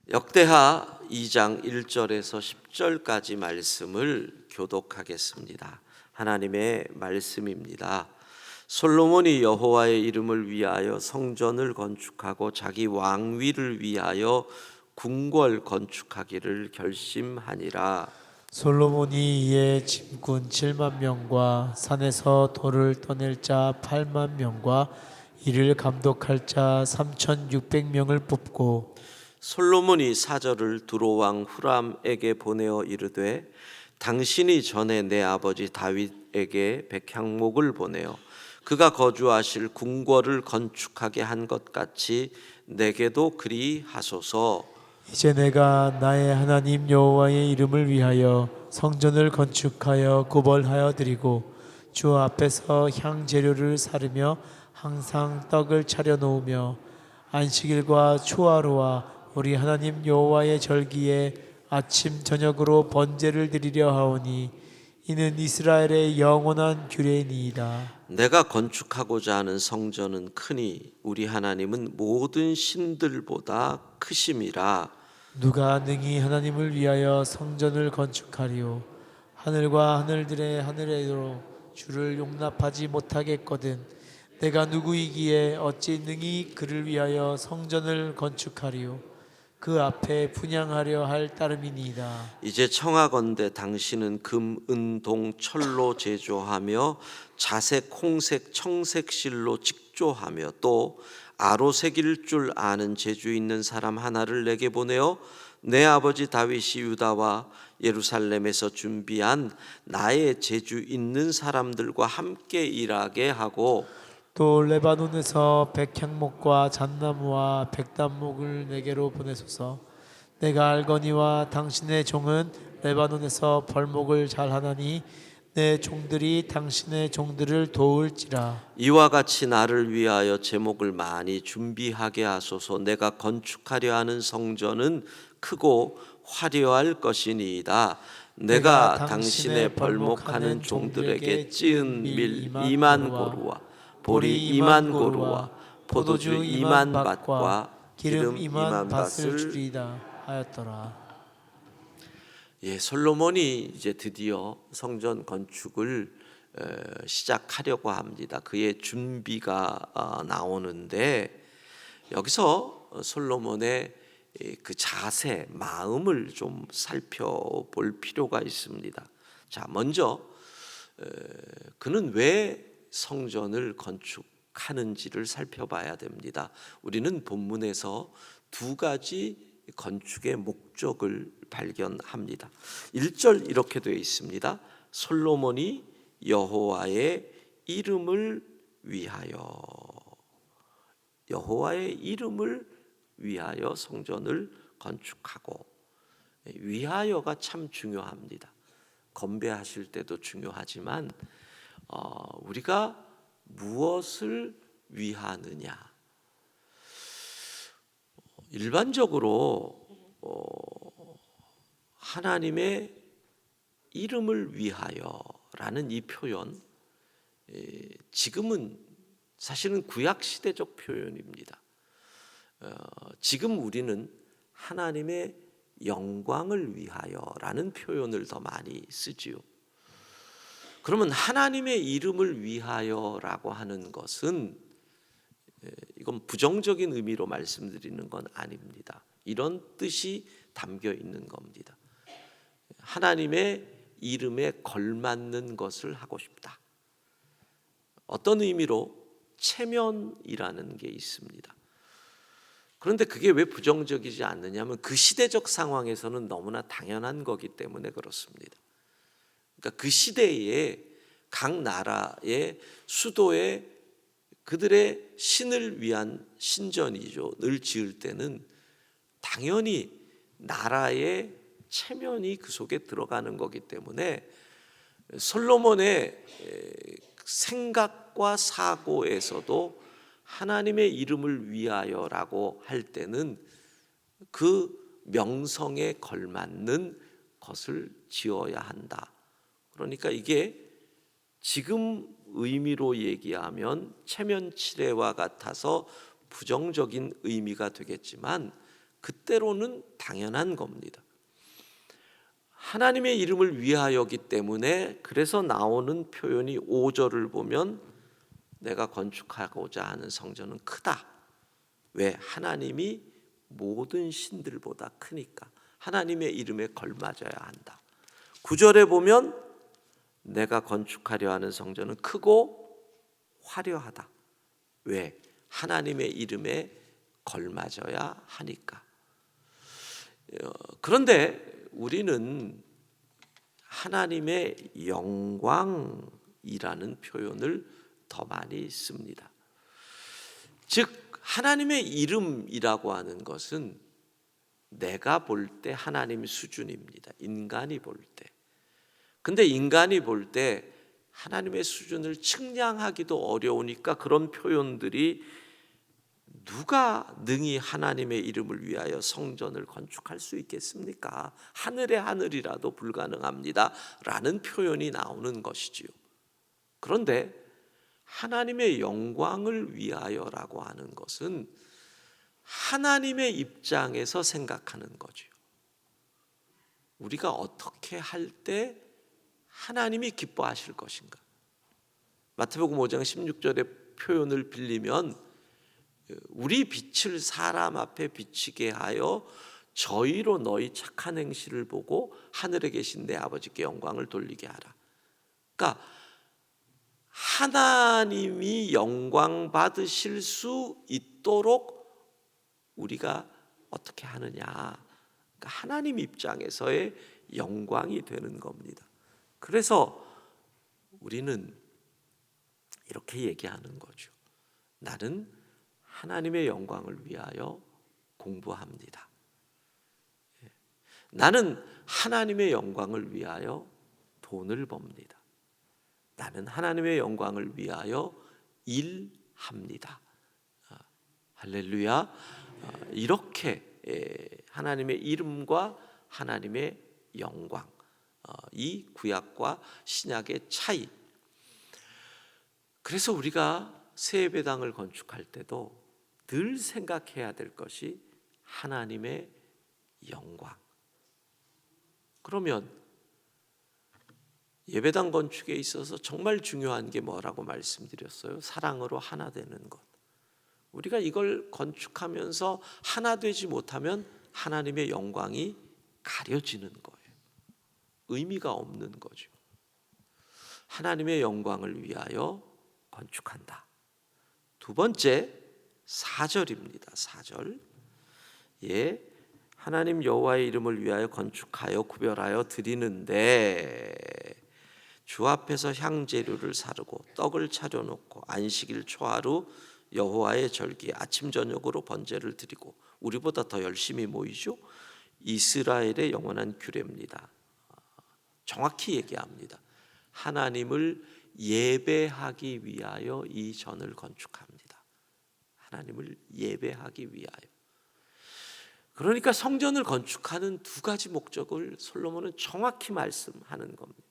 역대하 2장 1절에서 10절까지 말씀을 교독하겠습니다. 하나님의 말씀입니다. 솔로몬이 여호와의 이름을 위하여 성전을 건축하고 자기 왕위를 위하여 궁궐 건축하기를 결심하니라. 솔로몬이 이에 짐꾼 7만 명과 산에서 돌을 떠낼 자 8만 명과 이를 감독할 자 3,600명을 뽑고 솔로몬이 사절을 두로왕 후람에게 보내어 이르되 당신이 전에 내 아버지 다윗에게 백향목을 보내어 그가 거주하실 궁궐을 건축하게 한 것 같이 내게도 그리 하소서. 이제 내가 나의 하나님 여호와의 이름을 위하여 성전을 건축하여 구벌하여 드리고 주 앞에서 향재료를 사르며 항상 떡을 차려 놓으며 안식일과 초하루와 우리 하나님 여호와의 절기에 아침 저녁으로 번제를 드리려 하오니 이는 이스라엘의 영원한 규례니이다. 내가 건축하고자 하는 성전은 크니 우리 하나님은 모든 신들보다 크심이라. 누가 능히 하나님을 위하여 성전을 건축하리요 하늘과 하늘들의 하늘에로 주를 용납하지 못하겠거든 내가 누구이기에 어찌 능히 그를 위하여 성전을 건축하리요 그 앞에 분향하려 할 따름이니이다. 이제 청하건대 당신은 금, 은, 동, 철로 제조하며 자색, 홍색, 청색 실로 직조하며 또 아로색일 줄 아는 재주 있는 사람 하나를 내게 보내어 내 아버지 다윗이 유다와 예루살렘에서 준비한 나의 재주 있는 사람들과 함께 일하게 하고 또 레바논에서 백향목과 잣나무와 백단목을 내게로 보내소서. 내가 알거니와 당신의 종은 레바논에서 벌목을 잘하나니 내 종들이 당신의 종들을 도울지라. 이와 같이 나를 위하여 제목을 많이 준비하게 하소서. 내가 건축하려 하는 성전은 크고 화려할 것이니이다. 내가 당신의 벌목하는 종들에게 찌은 밀 2만 고루와 보리 2만 고루와 포도주 2만 밭과 기름 2만 밭을 주리이다 하였더라. 솔로몬이 이제 드디어 성전 건축을 시작하려고 합니다. 그의 준비가 나오는데 여기서 솔로몬의 그 자세, 마음을 좀 살펴볼 필요가 있습니다. 자, 먼저 그는 왜 성전을 건축하는지를 살펴봐야 됩니다. 우리는 본문에서 두 가지 건축의 목적을 발견합니다. 1절 이렇게 되어 있습니다. 솔로몬이 여호와의 이름을 위하여 성전을 건축하고, 위하여가 참 중요합니다. 건배하실 때도 중요하지만 우리가 무엇을 위하느냐. 일반적으로 하나님의 이름을 위하여라는 이 표현, 지금은 사실은 구약시대적 표현입니다. 지금 우리는 하나님의 영광을 위하여라는 표현을 더 많이 쓰지요. 그러면 하나님의 이름을 위하여라고 하는 것은 이건 부정적인 의미로 말씀드리는 건 아닙니다. 이런 뜻이 담겨 있는 겁니다. 하나님의 이름에 걸맞는 것을 하고 싶다. 어떤 의미로 체면이라는 게 있습니다. 그런데 그게 왜 부정적이지 않느냐면 그 시대적 상황에서는 너무나 당연한 거기 때문에 그렇습니다. 그러니까 그 시대에 각 나라의 수도에 그들의 신을 위한 신전이죠. 늘 지을 때는 당연히 나라의 체면이 그 속에 들어가는 거기 때문에 솔로몬의 생각과 사고에서도 하나님의 이름을 위하여라고 할 때는 그 명성에 걸맞는 것을 지어야 한다. 그러니까 이게 지금 의미로 얘기하면 체면치레와 같아서 부정적인 의미가 되겠지만 그때로는 당연한 겁니다. 하나님의 이름을 위하여기 때문에 그래서 나오는 표현이 5절을 보면 내가 건축하고자 하는 성전은 크다. 왜? 하나님이 모든 신들보다 크니까 하나님의 이름에 걸맞아야 한다. 9절에 보면 내가 건축하려 하는 성전은 크고 화려하다. 왜? 하나님의 이름에 걸맞아야 하니까. 그런데 우리는 하나님의 영광이라는 표현을 더 많이 씁니다. 즉 하나님의 이름이라고 하는 것은 내가 볼 때 하나님 수준입니다. 인간이 볼 때. 근데 인간이 볼 때 하나님의 수준을 측량하기도 어려우니까 그런 표현들이 누가 능히 하나님의 이름을 위하여 성전을 건축할 수 있겠습니까? 하늘의 하늘이라도 불가능합니다 라는 표현이 나오는 것이지요. 그런데 하나님의 영광을 위하여라고 하는 것은 하나님의 입장에서 생각하는 거죠. 우리가 어떻게 할 때 하나님이 기뻐하실 것인가? 마태복음 5장 16절의 표현을 빌리면 우리 빛을 사람 앞에 비치게 하여 저희로 너희 착한 행실을 보고 하늘에 계신 내 아버지께 영광을 돌리게 하라. 그러니까 하나님이 영광 받으실 수 있도록 우리가 어떻게 하느냐. 그러니까 하나님 입장에서의 영광이 되는 겁니다. 그래서 우리는 이렇게 얘기하는 거죠. 나는 하나님의 영광을 위하여 공부합니다. 나는 하나님의 영광을 위하여 돈을 법니다. 나는 하나님의 영광을 위하여 일합니다. 할렐루야. 이렇게 하나님의 이름과 하나님의 영광, 이 구약과 신약의 차이. 그래서 우리가 새 예배당을 건축할 때도 늘 생각해야 될 것이 하나님의 영광. 그러면 예배당 건축에 있어서 정말 중요한 게 뭐라고 말씀드렸어요? 사랑으로 하나 되는 것. 우리가 이걸 건축하면서 하나 되지 못하면 하나님의 영광이 가려지는 거예요. 의미가 없는 거죠. 하나님의 영광을 위하여 건축한다. 두 번째 4절입니다. 4절. 예, 하나님 여호와의 이름을 위하여 건축하여 구별하여 드리는데 주 앞에서 향재료를 사르고 떡을 차려놓고 안식일 초하루 여호와의 절기 아침 저녁으로 번제를 드리고 우리보다 더 열심히 모이죠. 이스라엘의 영원한 규례입니다. 정확히 얘기합니다. 하나님을 예배하기 위하여 이 전을 건축합니다. 하나님을 예배하기 위하여. 그러니까 성전을 건축하는 두 가지 목적을 솔로몬은 정확히 말씀하는 겁니다.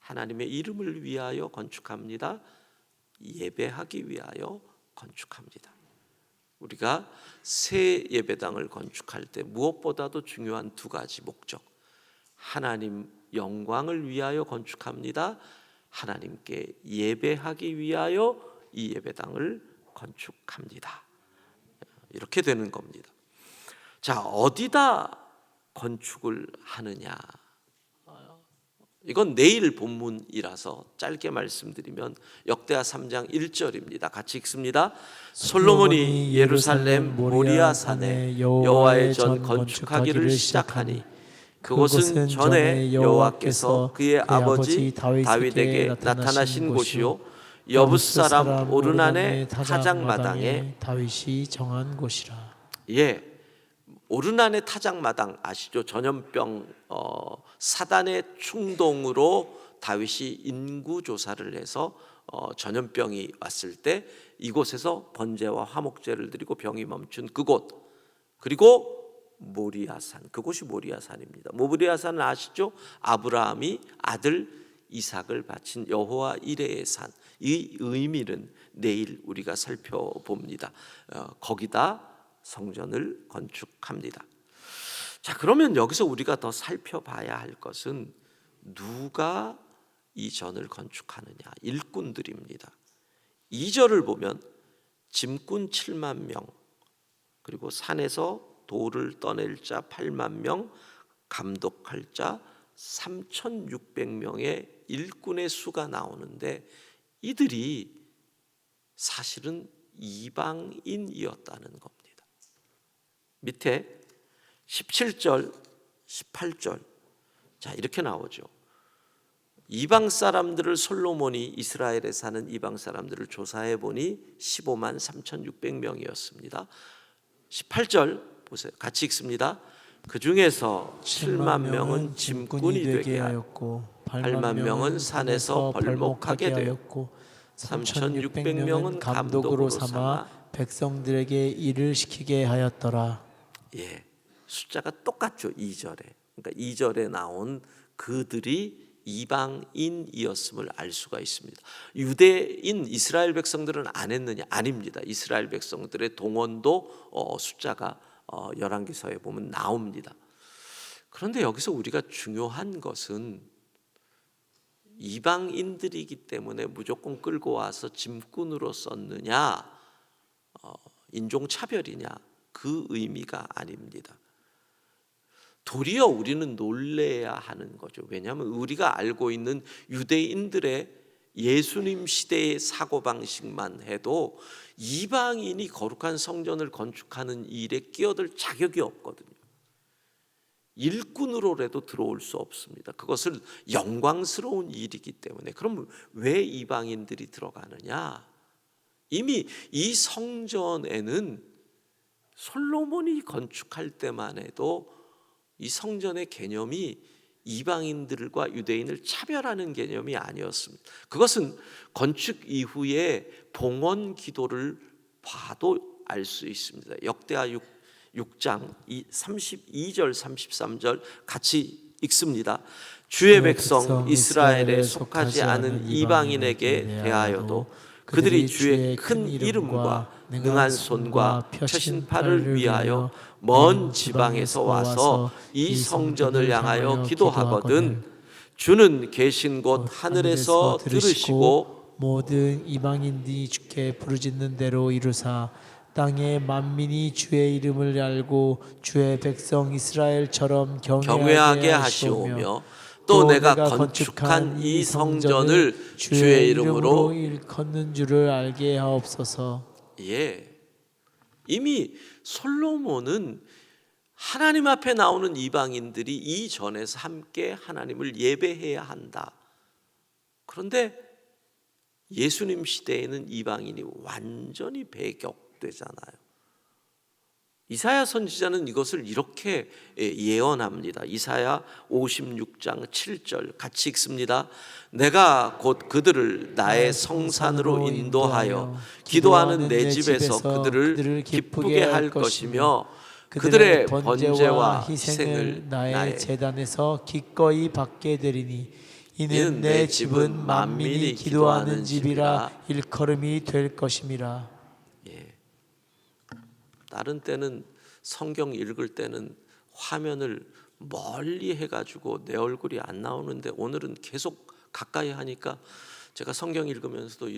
하나님의 이름을 위하여 건축합니다. 예배하기 위하여 건축합니다. 우리가 새 예배당을 건축할 때 무엇보다도 중요한 두 가지 목적. 하나님 영광을 위하여 건축합니다. 하나님께 예배하기 위하여 이 예배당을 건축합니다. 이렇게 되는 겁니다. 자, 어디다 건축을 하느냐? 이건 내일 본문이라서 짧게 말씀드리면 역대하 3장 1절입니다. 같이 읽습니다. 솔로몬이 예루살렘 모리아 산에 여호와의 전 건축하기를 시작하니 그곳은 전에 여호와께서 그의 아버지 다윗에게 나타나신 곳이요 여붓 사람 오르난의 타작마당에 다윗이 정한 곳이라. 예, 오르난의 타작마당 아시죠? 전염병 사단의 충동으로 다윗이 인구 조사를 해서 전염병이 왔을 때 이곳에서 번제와 화목제를 드리고 병이 멈춘 그곳, 그리고 모리아산, 그곳이 모리아산입니다. 모리아산은 아시죠? 아브라함이 아들 이삭을 바친 여호와 이레의 산. 이 의미는 내일 우리가 살펴봅니다. 거기다 성전을 건축합니다. 자, 그러면 여기서 우리가 더 살펴봐야 할 것은 누가 이 전을 건축하느냐? 일꾼들입니다. 2절을 보면 짐꾼 7만 명, 그리고 산에서 돌을 떠낼 자 8만 명, 감독할 자 3,600명의 일꾼의 수가 나오는데, 이들이 사실은 이방인이었다는 겁니다. 밑에 17절, 18절, 자, 이렇게 나오죠. 이방 사람들을, 솔로몬이 이스라엘에 사는 이방 사람들을 조사해 보니 15만 3,600명이었습니다. 18절 보세요. 같이 읽습니다. 그 중에서 7만 명은 짐꾼이 되게 하였고 8만 명은 산에서 벌목하게 되었고 3,600명은 감독으로 삼아 백성들에게 일을 시키게 하였더라. 예, 숫자가 똑같죠. 2절에. 그러니까 2절에 나온 그들이 이방인이었음을 알 수가 있습니다. 유대인 이스라엘 백성들은 안 했느냐? 아닙니다. 이스라엘 백성들의 동원도 숫자가 열왕기서에 보면 나옵니다. 그런데 여기서 우리가 중요한 것은 이방인들이기 때문에 무조건 끌고 와서 짐꾼으로 썼느냐, 인종차별이냐, 그 의미가 아닙니다. 도리어 우리는 놀래야 하는 거죠. 왜냐하면 우리가 알고 있는 유대인들의 예수님 시대의 사고방식만 해도 이방인이 거룩한 성전을 건축하는 일에 끼어들 자격이 없거든요. 일꾼으로라도 들어올 수 없습니다. 그것을 영광스러운 일이기 때문에. 그럼 왜 이방인들이 들어가느냐? 이미 이 성전에는 솔로몬이 건축할 때만 해도 이 성전의 개념이 이방인들과 유대인을 차별하는 개념이 아니었습니다. 그것은 건축 이후에 봉헌 기도를 봐도 알 수 있습니다. 역대하 6장 32절 33절 같이 읽습니다. 주의 백성 이스라엘에 속하지 않은 이방인에게 대하여도 그들이 주의 큰 이름과 능한 손과 펴신 팔을 위하여 먼 지방에서 와서 이 성전을 향하여 기도하거든 주는 계신 곳 하늘에서 들으시고 모든 이방인들이 주께 부르짖는 대로 이루사 땅의 만민이 주의 이름을 알고 주의 백성 이스라엘처럼 경외하게 하시오며 또 내가 건축한 이 성전을 주의 이름으로 일컫는 줄을 알게 하옵소서. 예, 이미 솔로몬은 하나님 앞에 나오는 이방인들이 이 전에서 함께 하나님을 예배해야 한다. 그런데 예수님 시대에는 이방인이 완전히 배격되잖아요. 이사야 선지자는 이것을 이렇게 예언합니다. 이사야 56장 7절 같이 읽습니다. 내가 곧 그들을 나의 성산으로 인도하여 기도하는 내 집에서 그들을 기쁘게 할 것이며 그들의 번제와 희생을 나의 제단에서 기꺼이 받게 되리니 이는 내 집은 만민이 기도하는 집이라 일컬음이 될 것임이라. 다른 때는 성경 읽을 때는 화면을 멀리 해가지고 내 얼굴이 안 나오는데 오늘은 계속 가까이 하니까 제가 성경 읽으면서도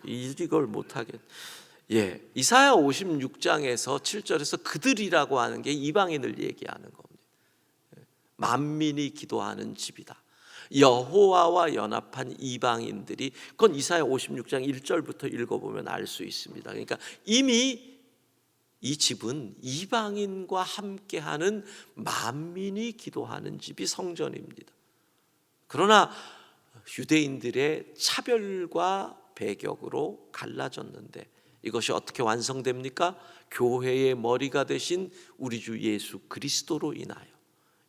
이걸 못하겠. 이사야 56장에서 7절에서 그들이라고 하는 게 이방인을 얘기하는 겁니다. 만민이 기도하는 집이다. 여호와와 연합한 이방인들이, 그건 이사야 56장 1절부터 읽어보면 알 수 있습니다. 그러니까 이미 이 집은 이방인과 함께하는 만민이 기도하는 집이 성전입니다. 그러나 유대인들의 차별과 배격으로 갈라졌는데 이것이 어떻게 완성됩니까? 교회의 머리가 되신 우리 주 예수 그리스도로 인하여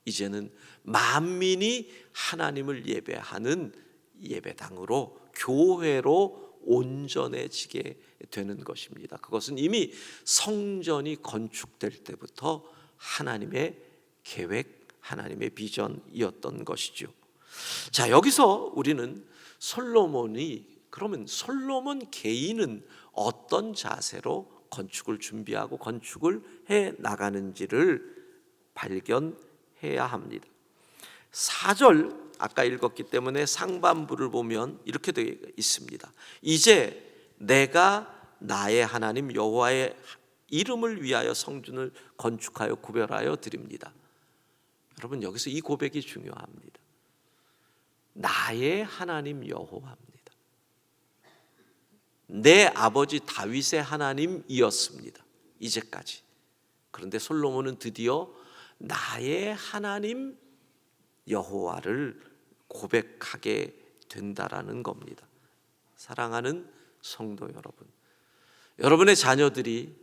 이제는 만민이 하나님을 예배하는 예배당으로, 교회로 온전해지게 되는 것입니다. 그것은 이미 성전이 건축될 때부터 하나님의 계획, 하나님의 비전이었던 것이죠. 자, 여기서 우리는 그러면 솔로몬 개인은 어떤 자세로 건축을 준비하고 건축을 해 나가는지를 발견해야 합니다. 4절 아까 읽었기 때문에 상반부를 보면 이렇게 되어 있습니다. 이제 내가 나의 하나님 여호와의 이름을 위하여 성전을 건축하여 구별하여 드립니다. 여러분, 여기서 이 고백이 중요합니다. 나의 하나님 여호와입니다. 내 아버지 다윗의 하나님이었습니다, 이제까지. 그런데 솔로몬은 드디어 나의 하나님 여호와를 고백하게 된다라는 겁니다. 사랑하는 성도 여러분, 여러분의 자녀들이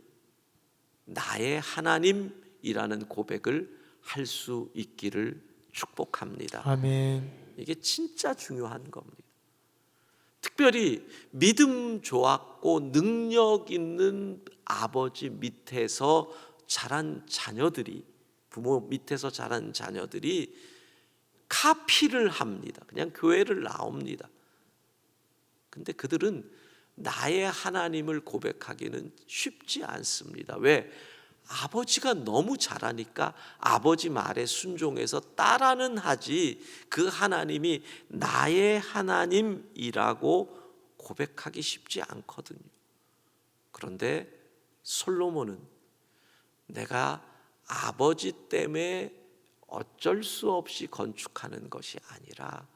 나의 하나님이라는 고백을 할 수 있기를 축복합니다. 아멘. 이게 진짜 중요한 겁니다. 특별히 믿음 좋았고 능력 있는 아버지 밑에서 자란 자녀들이, 부모 밑에서 자란 자녀들이 카피를 합니다. 그냥 교회를 나옵니다. 근데 그들은 나의 하나님을 고백하기는 쉽지 않습니다. 왜? 아버지가 너무 잘하니까 아버지 말에 순종해서 따라는 하지 그 하나님이 나의 하나님이라고 고백하기 쉽지 않거든요. 그런데 솔로몬은 내가 아버지 때문에 어쩔 수 없이 건축하는 것이 아니라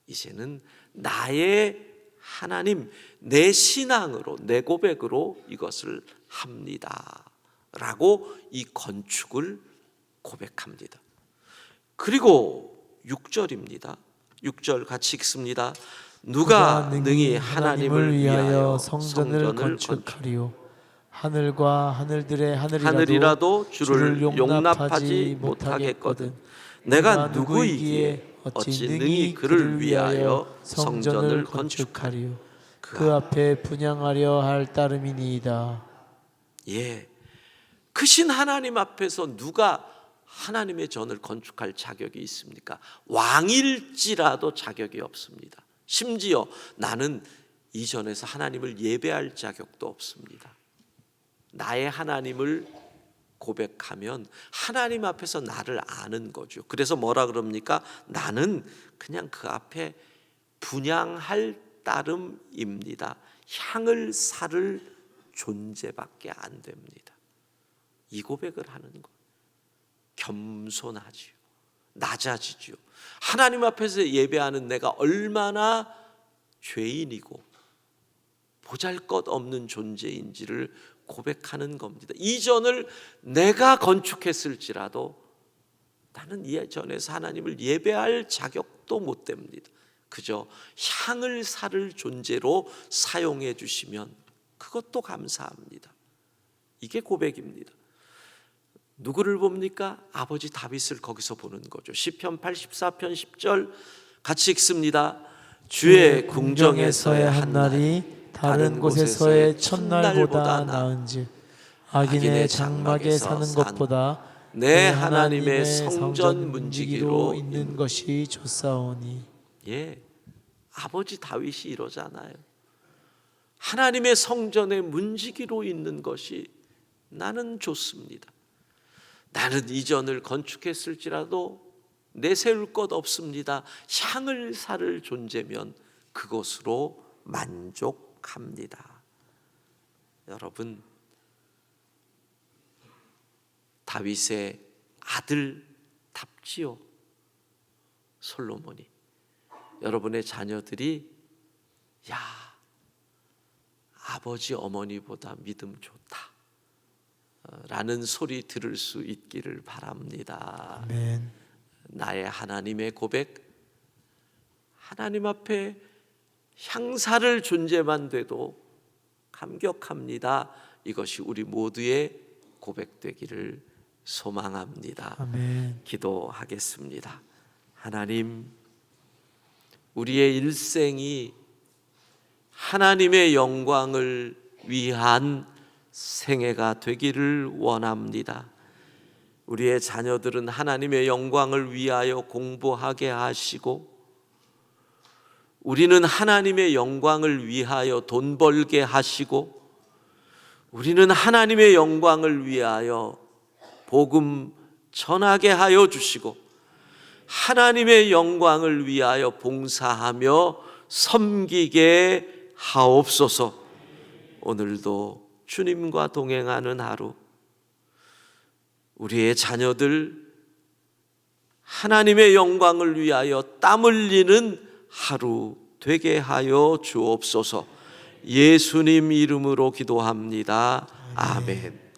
이제는 나의 하나님, 내 신앙으로, 내 고백으로 이것을 합니다 라고 이 건축을 고백합니다. 그리고 6절입니다. 6절 같이 읽습니다. 누가 능히 하나님을 위하여 성전을 건축하리요. 하늘과 하늘들의 하늘이라도 주를 용납하지 못하겠거든. 내가 누구이기에 어찌 능히 그를 위하여 성전을 건축하리요. 그 앞에 분향하려 할 따름이니이다. 예, 크신 하나님 앞에서 누가 하나님의 전을 건축할 자격이 있습니까? 왕일지라도 자격이 없습니다. 심지어 나는 이 전에서 하나님을 예배할 자격도 없습니다. 나의 하나님을 고백하면 하나님 앞에서 나를 아는 거죠. 그래서 뭐라 그럽니까? 나는 그냥 그 앞에 분향할 따름입니다. 향을 살 존재밖에 안 됩니다. 이 고백을 하는 것, 겸손하지요, 낮아지죠. 하나님 앞에서 예배하는 내가 얼마나 죄인이고 보잘것없는 존재인지를 고백하는 겁니다. 이전을 내가 건축했을지라도 나는 이전에서 하나님을 예배할 자격도 못 됩니다. 그저 향을 살 존재로 사용해 주시면 그것도 감사합니다. 이게 고백입니다. 누구를 봅니까? 아버지 다윗을 거기서 보는 거죠. 시편 84편 10절 같이 읽습니다. 주의 궁정에서의 한 날이 다른 곳에서의 첫날보다 나은즉 악인의 장막에 사는 것보다 내 하나님의 성전 문지기로 있는 것이 좋사오니. 예, 아버지 다윗이 이러잖아요. 하나님의 성전의 문지기로 있는 것이 나는 좋습니다. 나는 이전을 건축했을지라도 내세울 것 없습니다. 향을 살 존재면 그것으로 만족합니다. 여러분, 다윗의 아들답지요, 솔로몬이. 여러분의 자녀들이 야, 아버지 어머니보다 믿음 좋다 라는 소리 들을 수 있기를 바랍니다. 아멘. 나의 하나님의 고백, 하나님 앞에 향사를 존재만 돼도 감격합니다. 이것이 우리 모두의 고백되기를 소망합니다. 아멘. 기도하겠습니다. 하나님, 우리의 일생이 하나님의 영광을 위한 생애가 되기를 원합니다. 우리의 자녀들은 하나님의 영광을 위하여 공부하게 하시고 우리는 하나님의 영광을 위하여 돈 벌게 하시고 우리는 하나님의 영광을 위하여 복음 전하게 하여 주시고 하나님의 영광을 위하여 봉사하며 섬기게 하옵소서. 오늘도 주님과 동행하는 하루, 우리의 자녀들 하나님의 영광을 위하여 땀 흘리는 하루 되게 하여 주옵소서. 예수님 이름으로 기도합니다. 아멘.